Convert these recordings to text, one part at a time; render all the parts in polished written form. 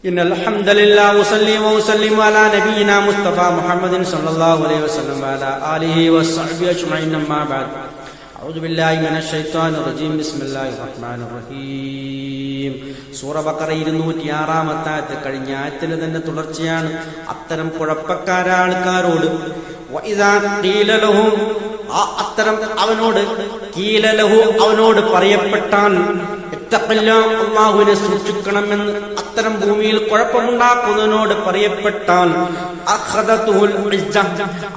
إن الحمد لله وصلي وسلم على نبينا مصطفى محمد صلى الله عليه وسلم وعلى آله وصحبه أجمعين أما بعد أعوذ بالله من الشيطان الرجيم بسم الله الرحمن الرحيم സൂറ ബഖറ 206 ആയത്ത് കഴിഞ്ഞ ആയത്തിൽ തന്നെ തുടർച്ചയാണ്. അത്തരം കുഴപ്പക്കാരായ ആൾക്കാരോട് വഇദാ ഖീല ലഹും അത്തരം അവനോട് പറയപ്പെട്ടാൽ അല്ലാഹുവിനെ സൂക്ഷിക്കണമെന്ന് അത്തരം ഭൂമിയിൽ കുഴപ്പമുണ്ടാക്കുന്നതിനോട് പറയപ്പെട്ടാൽ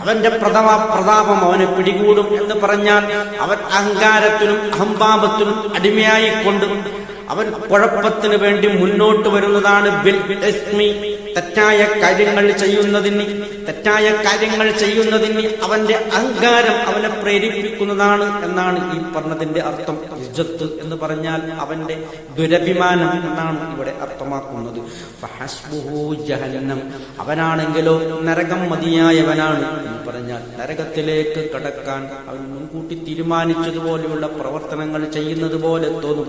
അവന്റെ പ്രതാപം അവനെ പിടികൂടും എന്ന് പറഞ്ഞാൽ അവൻ അഹങ്കാരത്തിനും അഹംഭാവത്തിനും അടിമയായിക്കൊണ്ട് അവൻ കുഴപ്പത്തിന് വേണ്ടി മുന്നോട്ട് വരുന്നതാണ്. തെറ്റായ കാര്യങ്ങൾ ചെയ്യുന്നതിന് അവന്റെ അഹങ്കാരം അവനെ പ്രേരിപ്പിക്കുന്നതാണ് എന്നാണ് ഈ പറഞ്ഞതിന്റെ അർത്ഥം. ഇജ്ജത്ത് എന്ന് പറഞ്ഞാൽ അവന്റെ ദുരഭിമാനം എന്നാണ് ഇവിടെ അർത്ഥമാക്കുന്നത്. ഫഹസ്ബുഹു ജഹന്നം, അവനാണെങ്കിലോ നരകം മതിയായവനാണ് എന്ന് പറഞ്ഞാൽ നരകത്തിലേക്ക് കടക്കാൻ അവൻ മുൻകൂട്ടി തീരുമാനിച്ചതുപോലെയുള്ള പ്രവർത്തനങ്ങൾ ചെയ്യുന്നത് പോലെ തോന്നും.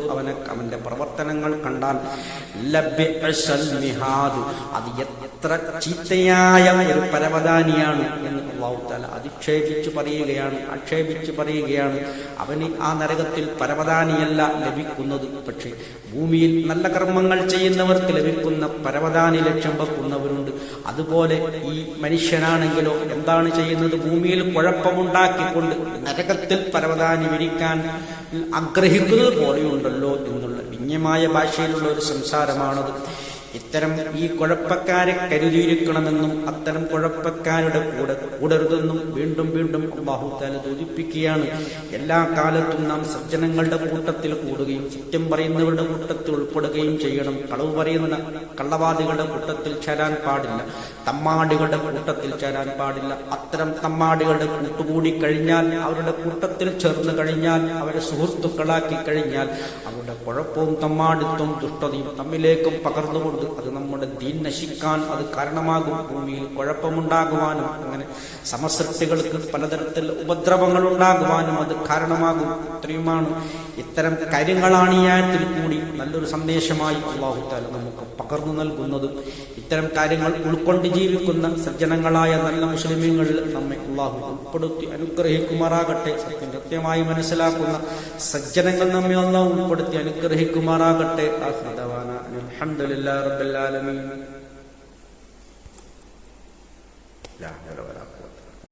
അവന്റെ പ്രവർത്തനങ്ങൾ കണ്ടാൽ അത് എത്ര ചീത്തയായ ഒരു പരവതാനിയാണ് എന്ന് അല്ലാഹു തആല ആക്ഷേപിച്ച് പറയുകയാണ്. അവന് ആ നരകത്തിൽ പരവതാനിയല്ല ലഭിക്കുന്നത്, പക്ഷേ ഭൂമിയിൽ നല്ല കർമ്മങ്ങൾ ചെയ്യുന്നവർക്ക് ലഭിക്കുന്ന പരവതാനി ലക്ഷ്യം വെക്കുന്നവരുണ്ട്. അതുപോലെ ഈ മനുഷ്യനാണെങ്കിലോ എന്താണ് ചെയ്യുന്നത്? ഭൂമിയിൽ കുഴപ്പമുണ്ടാക്കിക്കൊണ്ട് നരകത്തിൽ പരവതാനി വിരിക്കാൻ ആഗ്രഹിക്കുന്നത് പോലെയുണ്ടല്ലോ എന്നുള്ള വിജ്ഞമായ ഭാഷയിലുള്ള ഒരു സംസാരമാണത്. ഇത്തരം ഈ കുഴപ്പക്കാരെ കരുതിയിരിക്കണമെന്നും അത്തരം കുഴപ്പക്കാരുടെ കൂടെ കൂടരുതെന്നും വീണ്ടും വീണ്ടും അല്ലാഹു തആല സൂചിപ്പിക്കുകയാണ്. എല്ലാ കാലത്തും നാം സജ്ജനങ്ങളുടെ കൂട്ടത്തിൽ കൂടുകയും സത്യം പറയുന്നവരുടെ കൂട്ടത്തിൽ ഉൾപ്പെടുകയും ചെയ്യണം. കളവ് പറയുന്ന കള്ളവാദികളുടെ കൂട്ടത്തിൽ ചേരാൻ പാടില്ല, തമ്മാടികളുടെ കൂട്ടത്തിൽ ചേരാൻ പാടില്ല. അത്തരം തമ്മാടികളുടെ കൂട്ടുകൂടി കഴിഞ്ഞാൽ, അവരുടെ കൂട്ടത്തിൽ ചേർന്ന് കഴിഞ്ഞാൽ, അവരെ സുഹൃത്തുക്കളാക്കി കഴിഞ്ഞാൽ അവരുടെ കുഴപ്പവും തമ്മാടിത്വവും ദുഷ്ടതയും തമ്മിലേക്കും പകർന്നുകൊണ്ട് അത് നമ്മുടെ ദീൻ നശിക്കാൻ അത് കാരണമാകും. ഭൂമിയിൽ കുഴപ്പമുണ്ടാകുവാനും അങ്ങനെ സമസൃഷ്ടികൾക്ക് പലതരത്തിൽ ഉപദ്രവങ്ങൾ ഉണ്ടാകുവാനും അത് കാരണമാകും. ഇത്രയുമാണ് ഇത്തരം കാര്യങ്ങളാണ് ഈ ആയത്തിൽ കൂടി നല്ലൊരു സന്ദേശമായി അല്ലാഹു തആല നമുക്ക് പകർന്നു നൽകുന്നത്. ഇത്തരം കാര്യങ്ങൾ ഉൾക്കൊണ്ട് ജീവിക്കുന്ന സജ്ജനങ്ങളായ നല്ല മുസ്ലിമീങ്ങളിൽ നമ്മെ അല്ലാഹു ഉൾപ്പെടുത്തി അനുഗ്രഹിക്കുമാറാകട്ടെ. സത്യം കൃത്യമായി മനസ്സിലാക്കുന്ന സജ്ജനങ്ങൾ നമ്മെ അല്ലാഹു ഉൾപ്പെടുത്തി അനുഗ്രഹിക്കുമാറാകട്ടെ. അൽഹംദുലില്ലാഹി റബ്ബിൽ ആലമീൻ.